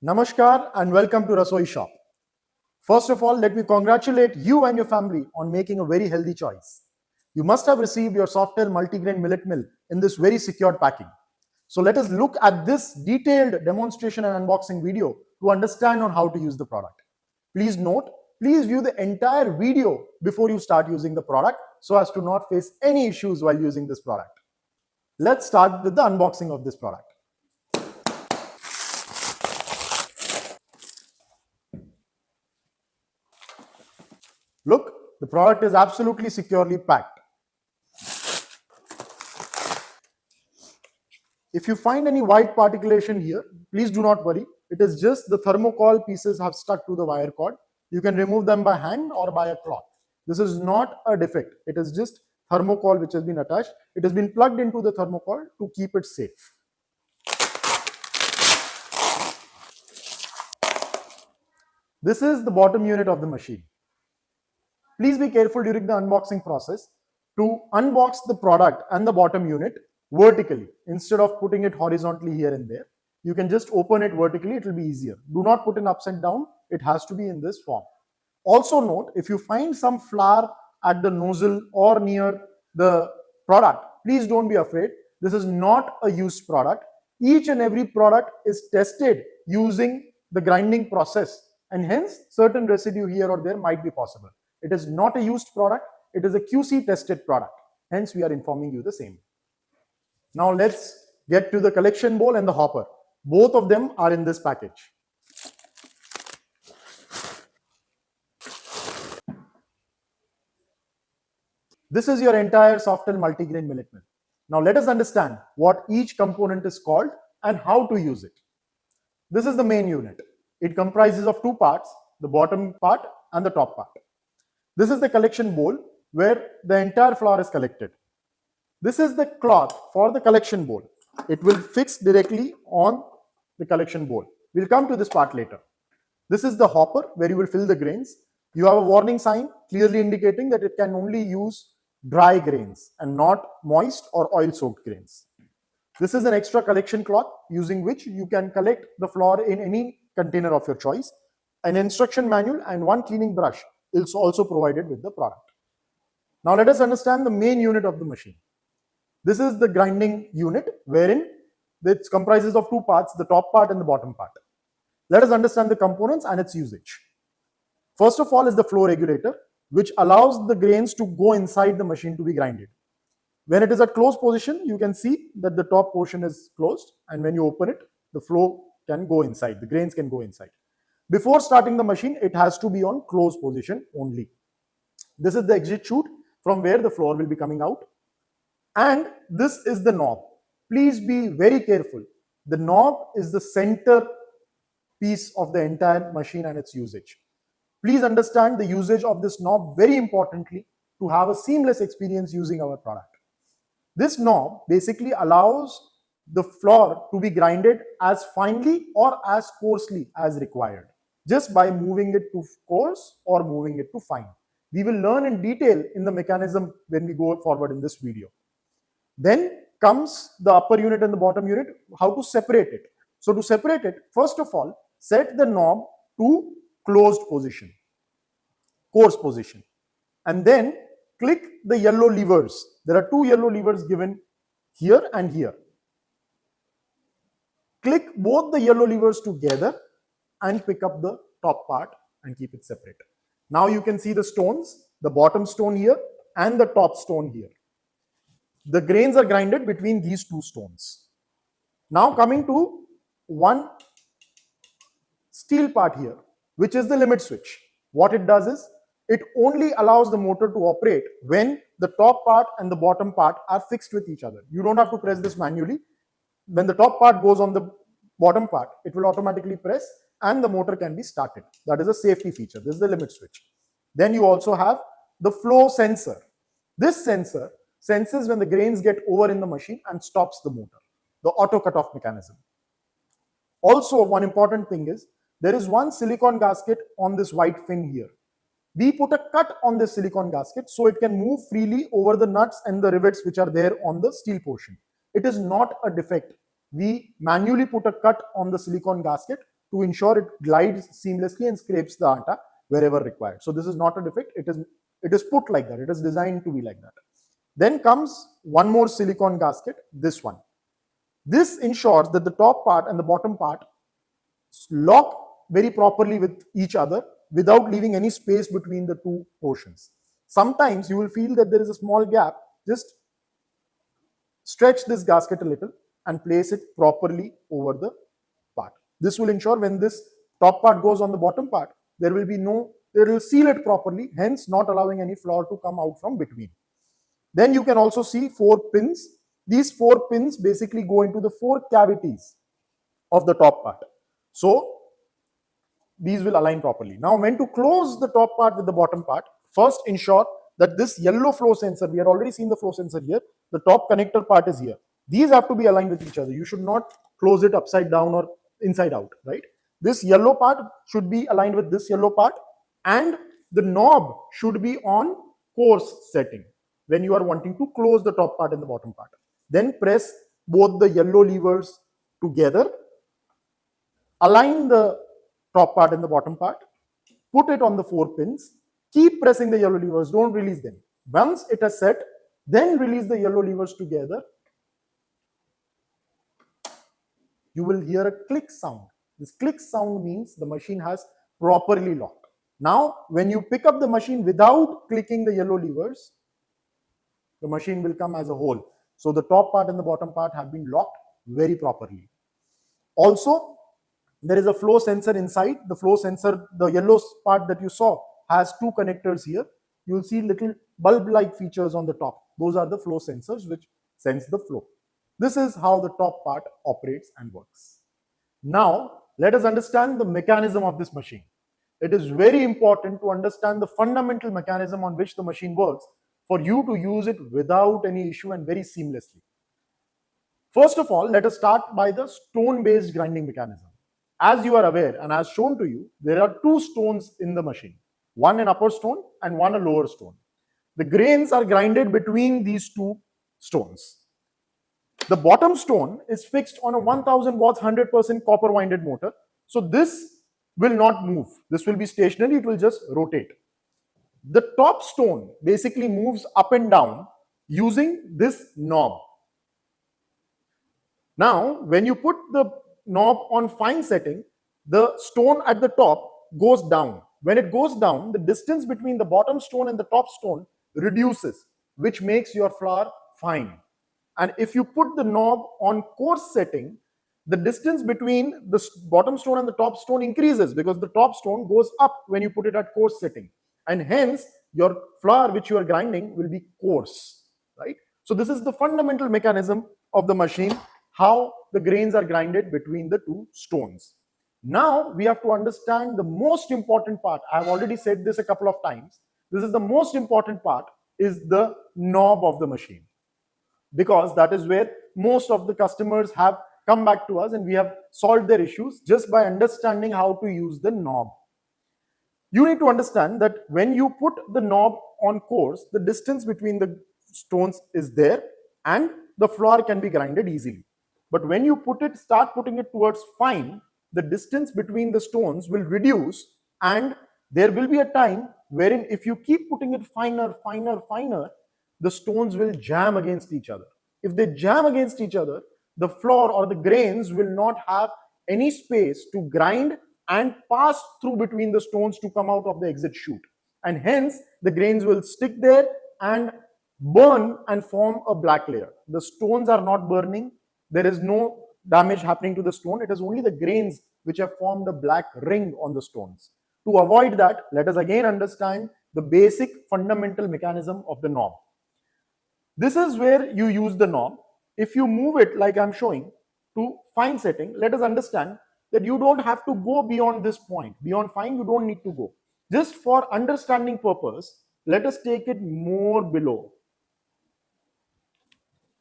Namaskar and welcome to RasoiShop. First of all, let me congratulate you and your family on making a very healthy choice. You must have received your Softel multigrain millet meal in this very secured packing. So let us look at this detailed demonstration and unboxing video to understand on how to use the product. Please note, please view the entire video before you start using the product so as to not face any issues while using this product. Let's start with the unboxing of this product. Look, the product is absolutely securely packed. If you find any white particulation here, please do not worry. It is just the thermocol pieces have stuck to the wire cord. You can remove them by hand or by a cloth. This is not a defect. It is just thermocol which has been attached. It has been plugged into the thermocol to keep it safe. This is the bottom unit of the machine. Please be careful during the unboxing process to unbox the product and the bottom unit vertically instead of putting it horizontally here and there. You can just open it vertically, it will be easier. Do not put it upside down, it has to be in this form. Also note, if you find some flour at the nozzle or near the product, please don't be afraid. This is not a used product. Each and every product is tested using the grinding process, and hence certain residue here or there might be possible. It is not a used product, it is a QC tested product. Hence, we are informing you the same. Now let's get to the collection bowl and the hopper. Both of them are in this package. This is your entire Softel multigrain millet meal. Now let us understand what each component is called and how to use it. This is the main unit. It comprises of two parts, the bottom part and the top part. This is the collection bowl where the entire flour is collected. This is the cloth for the collection bowl. It will fix directly on the collection bowl. We'll come to this part later. This is the hopper where you will fill the grains. You have a warning sign clearly indicating that it can only use dry grains and not moist or oil-soaked grains. This is an extra collection cloth using which you can collect the flour in any container of your choice. An instruction manual and one cleaning brush is also provided with the product. Now let us understand the main unit of the machine. This is the grinding unit wherein it comprises of two parts, the top part and the bottom part. Let us understand the components and its usage. First of all is the flow regulator, which allows the grains to go inside the machine to be grinded. When it is at closed position, you can see that the top portion is closed, and when you open it, the flow can go inside, the grains can go inside. Before starting the machine, it has to be on closed position only. This is the exit chute from where the flour will be coming out. And this is the knob. Please be very careful. The knob is the center piece of the entire machine and its usage. Please understand the usage of this knob very importantly to have a seamless experience using our product. This knob basically allows the flour to be grinded as finely or as coarsely as required, just by moving it to coarse or moving it to fine. We will learn in detail in the mechanism when we go forward in this video. Then comes the upper unit and the bottom unit, how to separate it. So to separate it, first of all, set the knob to closed position, coarse position, and then click the yellow levers. There are two yellow levers given here and here. Click both the yellow levers together and pick up the top part and keep it separate. Now you can see the stones, the bottom stone here and the top stone here. The grains are grinded between these two stones. Now coming to one steel part here, which is the limit switch. What it does is, it only allows the motor to operate when the top part and the bottom part are fixed with each other. You don't have to press this manually. When the top part goes on the bottom part, it will automatically press and the motor can be started. That is a safety feature. This is the limit switch. Then you also have the flow sensor. This sensor senses when the grains get over in the machine and stops the motor, the auto cutoff mechanism. Also, one important thing is, there is one silicone gasket on this white fin here. We put a cut on this silicone gasket so it can move freely over the nuts and the rivets which are there on the steel portion. It is not a defect. We manually put a cut on the silicone gasket to ensure it glides seamlessly and scrapes the atta wherever required. So this is not a defect. It is put like that. It is designed to be like that. Then comes one more silicone gasket, this one. This ensures that the top part and the bottom part lock very properly with each other without leaving any space between the two portions. Sometimes you will feel that there is a small gap. Just stretch this gasket a little and place it properly over the part. This will ensure when this top part goes on the bottom part, it will seal it properly, hence not allowing any flour to come out from between. Then you can also see 4 pins. These 4 pins basically go into the 4 cavities of the top part. So these will align properly. Now when to close the top part with the bottom part, first ensure that this yellow flow sensor, we had already seen the flow sensor here, the top connector part is here. These have to be aligned with each other. You should not close it upside down or inside out, right? This yellow part should be aligned with this yellow part, and the knob should be on coarse setting when you are wanting to close the top part and the bottom part. Then press both the yellow levers together, align the top part and the bottom part, put it on the 4 pins, keep pressing the yellow levers, don't release them. Once it has set, then release the yellow levers together. You will hear a click sound. This click sound means the machine has properly locked. Now, when you pick up the machine without clicking the yellow levers, the machine will come as a whole. So the top part and the bottom part have been locked very properly. Also, there is a flow sensor inside. The flow sensor, the yellow part that you saw, has 2 connectors here. You will see little bulb-like features on the top. Those are the flow sensors which sense the flow. This is how the top part operates and works. Now, let us understand the mechanism of this machine. It is very important to understand the fundamental mechanism on which the machine works for you to use it without any issue and very seamlessly. First of all, let us start by the stone-based grinding mechanism. As you are aware and as shown to you, there are 2 stones in the machine, one an upper stone and one a lower stone. The grains are grinded between these 2 stones. The bottom stone is fixed on a 1000 watts 100% copper winded motor. So this will not move. This will be stationary, it will just rotate. The top stone basically moves up and down using this knob. Now, when you put the knob on fine setting, the stone at the top goes down. When it goes down, the distance between the bottom stone and the top stone reduces, which makes your flour fine. And if you put the knob on coarse setting, the distance between the bottom stone and the top stone increases because the top stone goes up when you put it at coarse setting. And hence, your flour which you are grinding will be coarse, right? So this is the fundamental mechanism of the machine, how the grains are grinded between the 2 stones. Now, we have to understand the most important part. I have already said this a couple of times. This is the most important part, is the knob of the machine. Because that is where most of the customers have come back to us and we have solved their issues just by understanding how to use the knob. You need to understand that when you put the knob on coarse, the distance between the stones is there and the flour can be grinded easily. But when you start putting it towards fine, the distance between the stones will reduce and there will be a time wherein if you keep putting it finer, the stones will jam against each other. If they jam against each other, the flour or the grains will not have any space to grind and pass through between the stones to come out of the exit chute. And hence, the grains will stick there and burn and form a black layer. The stones are not burning. There is no damage happening to the stone. It is only the grains which have formed a black ring on the stones. To avoid that, let us again understand the basic fundamental mechanism of the knob. This is where you use the knob. If you move it like I'm showing to fine setting, let us understand that you don't have to go beyond this point. Beyond fine, you don't need to go. Just for understanding purpose, let us take it more below.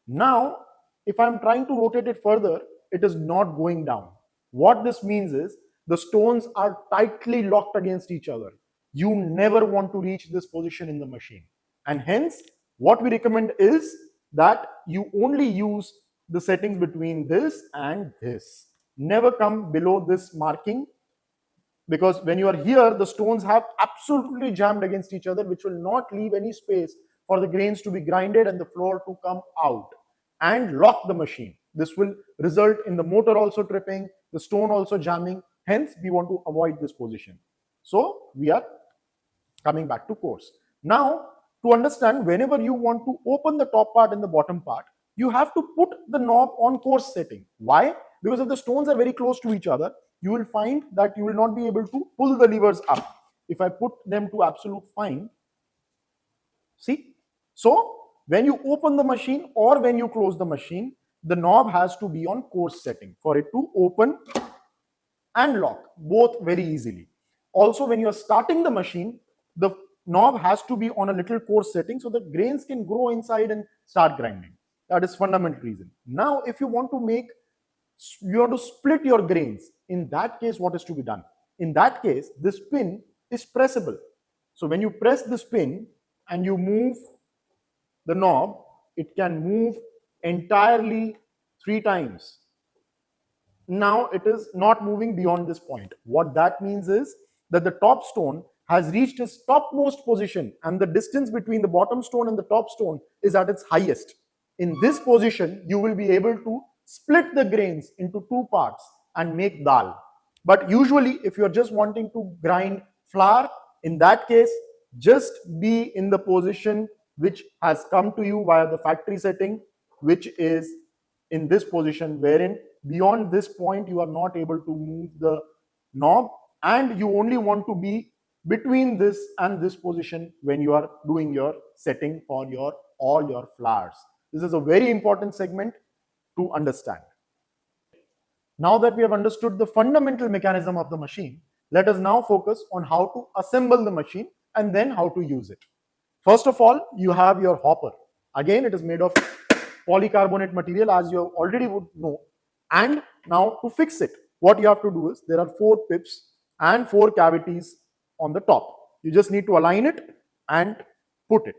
Now, if I'm trying to rotate it further, it is not going down. What this means is the stones are tightly locked against each other. You never want to reach this position in the machine. And hence, what we recommend is that you only use the settings between this and this. never come below this marking, because when you are here, the stones have absolutely jammed against each other, which will not leave any space for the grains to be grinded and the flour to come out and lock the machine. This will result in the motor also tripping, the stone also jamming. Hence, we want to avoid this position. So we are coming back to course. Now, to understand, whenever you want to open the top part and the bottom part, you have to put the knob on coarse setting. Why? Because if the stones are very close to each other, you will find that you will not be able to pull the levers up. If I put them to absolute fine, see? So, when you open the machine or when you close the machine, the knob has to be on coarse setting for it to open and lock both very easily. Also, when you are starting the machine, the knob has to be on a little coarse setting so the grains can grow inside and start grinding. That is fundamental reason. Now, if you want to split your grains, in that case, what is to be done? In that case, this pin is pressable. So when you press this pin and you move the knob, it can move entirely 3 times. Now it is not moving beyond this point. What that means is that the top stone has reached its topmost position and the distance between the bottom stone and the top stone is at its highest. In this position, you will be able to split the grains into 2 parts and make dal. But usually, if you are just wanting to grind flour, in that case, just be in the position which has come to you via the factory setting, which is in this position, wherein beyond this point you are not able to move the knob and you only want to be between this and this position when you are doing your setting for all your flours. This is a very important segment to understand. Now that we have understood the fundamental mechanism of the machine, let us now focus on how to assemble the machine and then how to use it. First of all, you have your hopper. Again, it is made of polycarbonate material, as you already would know. And now to fix it, what you have to do is there are 4 pips and 4 cavities on the top. You just need to align it and put it.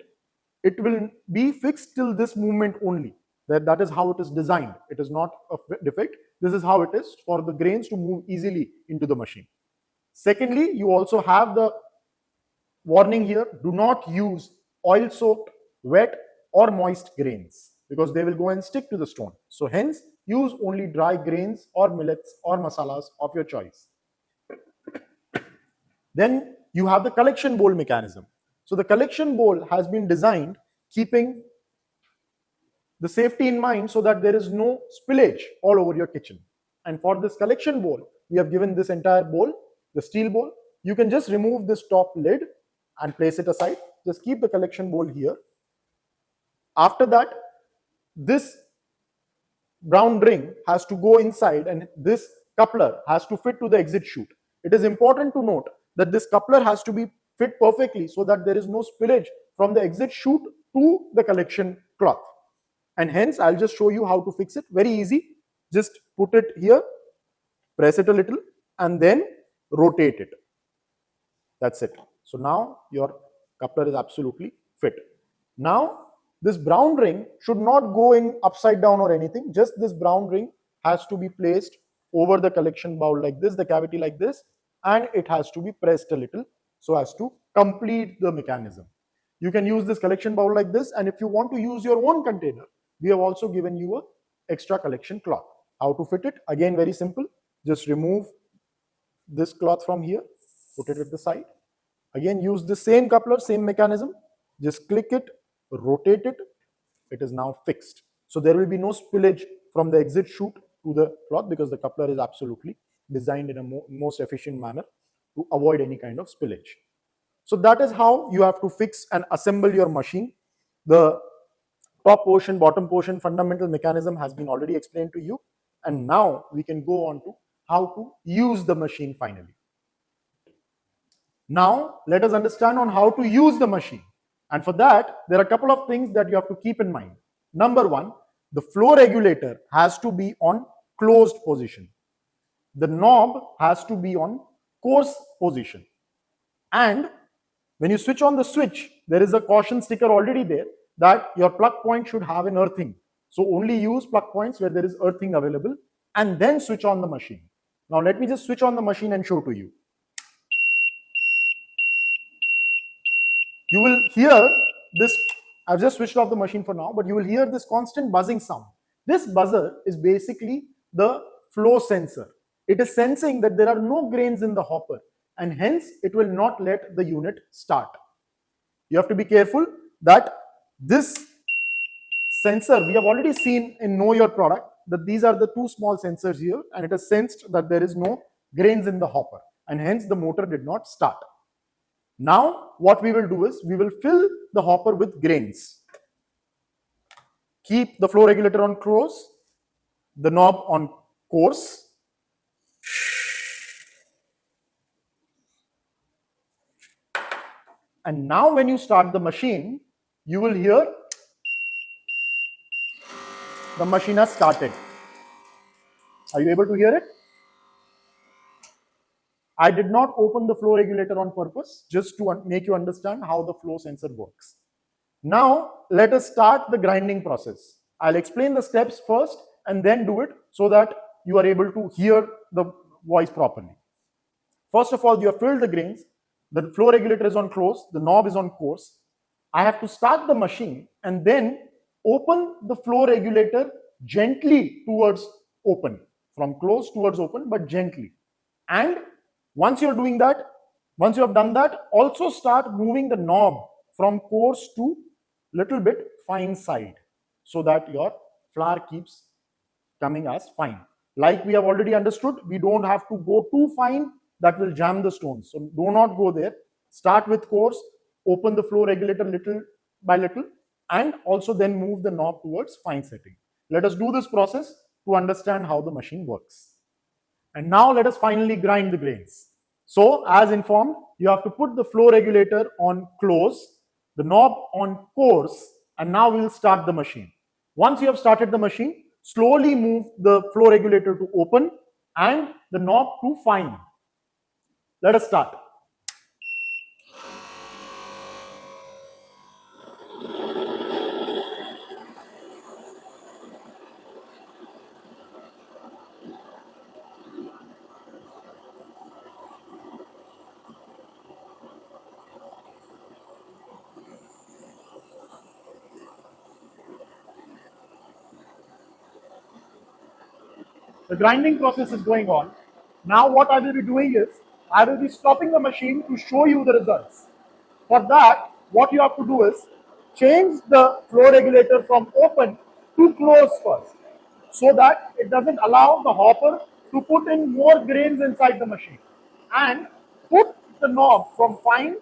It will be fixed till this movement only. That is how it is designed. It is not a defect. This is how it is for the grains to move easily into the machine. Secondly, you also have the warning here: do not use oil soaked, wet or moist grains because they will go and stick to the stone. So hence, use only dry grains or millets or masalas of your choice. Then you have the collection bowl mechanism. So the collection bowl has been designed keeping the safety in mind so that there is no spillage all over your kitchen. And for this collection bowl, we have given this entire bowl, the steel bowl. You can just remove this top lid and place it aside. Just keep the collection bowl here. After that, this brown ring has to go inside and this coupler has to fit to the exit chute. It is important to note that this coupler has to be fit perfectly so that there is no spillage from the exit chute to the collection cloth. And hence, I'll just show you how to fix it. Very easy. Just put it here, press it a little, and then rotate it. That's it. So now your coupler is absolutely fit. Now, this brown ring should not go in upside down or anything. Just this brown ring has to be placed over the collection bowl like this, the cavity like this, and it has to be pressed a little so as to complete the mechanism. You can use this collection bowl like this, and if you want to use your own container, we have also given you an extra collection cloth. How to fit it? Again, very simple. Just remove this cloth from here, put it at the side. Again, use the same coupler, same mechanism. Just click it, rotate it. It is now fixed. So there will be no spillage from the exit chute to the cloth because the coupler is absolutely designed in a most efficient manner to avoid any kind of spillage. So that is how you have to fix and assemble your machine. The top portion, bottom portion, fundamental mechanism has been already explained to you. And now we can go on to how to use the machine finally. Now let us understand on how to use the machine. And for that, there are a couple of things that you have to keep in mind. Number one, the flow regulator has to be on closed position. The knob has to be on coarse position. And when you switch on the switch, there is a caution sticker already there that your plug point should have an earthing. So only use plug points where there is earthing available. and then switch on the machine. Now let me just switch on the machine and show to you. You will hear this, I've just switched off the machine for now, but you will hear this constant buzzing sound. This buzzer is basically the flow sensor. It is sensing that there are no grains in the hopper, and hence it will not let the unit start. You have to be careful that this sensor, we have already seen in Know Your Product, that these are the two small sensors here, and it has sensed that there is no grains in the hopper, and hence the motor did not start. Now, what we will do is, we will fill the hopper with grains. Keep the flow regulator on close, the knob on coarse. And now when you start the machine, you will hear the machine has started. Are you able to hear it? I did not open the flow regulator on purpose, just to make you understand how the flow sensor works. Now, let us start the grinding process. I'll explain the steps first and then do it so that you are able to hear the voice properly. First of all, you have filled the grains. The flow regulator is on close, the knob is on coarse. I have to start the machine and then open the flow regulator gently towards open, from close towards open, but gently. And once you're doing that, once you have done that, also start moving the knob from coarse to little bit fine side, so that your flour keeps coming as fine. Like we have already understood, we don't have to go too fine, that will jam the stones. So do not go there. Start with coarse, open the flow regulator little by little, and also then move the knob towards fine setting. Let us do this process to understand how the machine works. And now let us finally grind the grains. So as informed, you have to put the flow regulator on close, the knob on coarse, and now we will start the machine. Once you have started the machine, slowly move the flow regulator to open and the knob to fine. Let us start. The grinding process is going on. Now what I will be doing is, I will be stopping the machine to show you the results. For that, what you have to do is, change the flow regulator from open to close first, so that it doesn't allow the hopper to put in more grains inside the machine. And put the knob from fine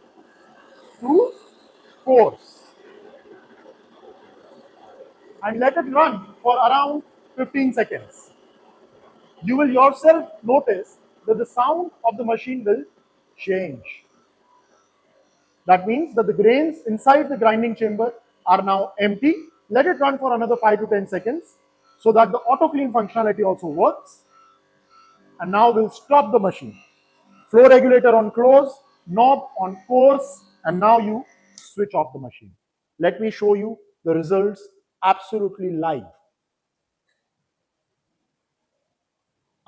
to coarse. And let it run for around 15 seconds. You will yourself notice that the sound of the machine will change. That means that the grains inside the grinding chamber are now empty. Let it run for another 5 to 10 seconds so that the auto clean functionality also works. And now we'll stop the machine. Flow regulator on close, knob on coarse, and now you switch off the machine. Let me show you the results absolutely live.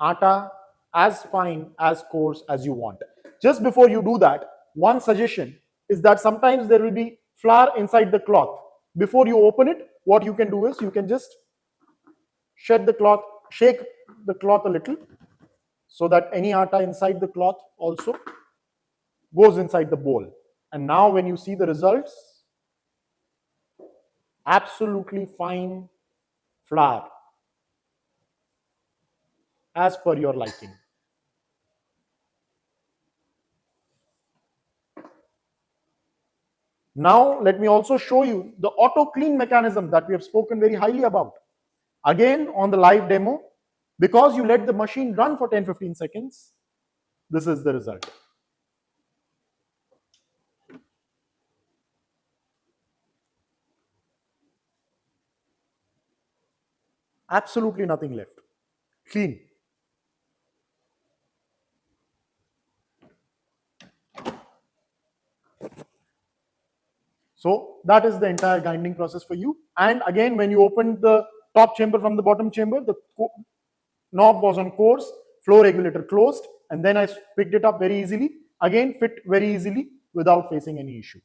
Atta as fine, as coarse as you want. Just before you do that, one suggestion is that sometimes there will be flour inside the cloth. Before you open it, what you can do is, you can just shake the cloth a little, so that any atta inside the cloth also goes inside the bowl. And now when you see the results, absolutely fine flour, as per your liking. Now let me also show you the auto clean mechanism that we have spoken very highly about. Again, on the live demo, because you let the machine run for 10-15 seconds, this is the result. Absolutely nothing left. Clean. So that is the entire grinding process for you. And again, when you open the top chamber from the bottom chamber, the knob was on course, flow regulator closed, and then I picked it up very easily. Again, fit very easily without facing any issue.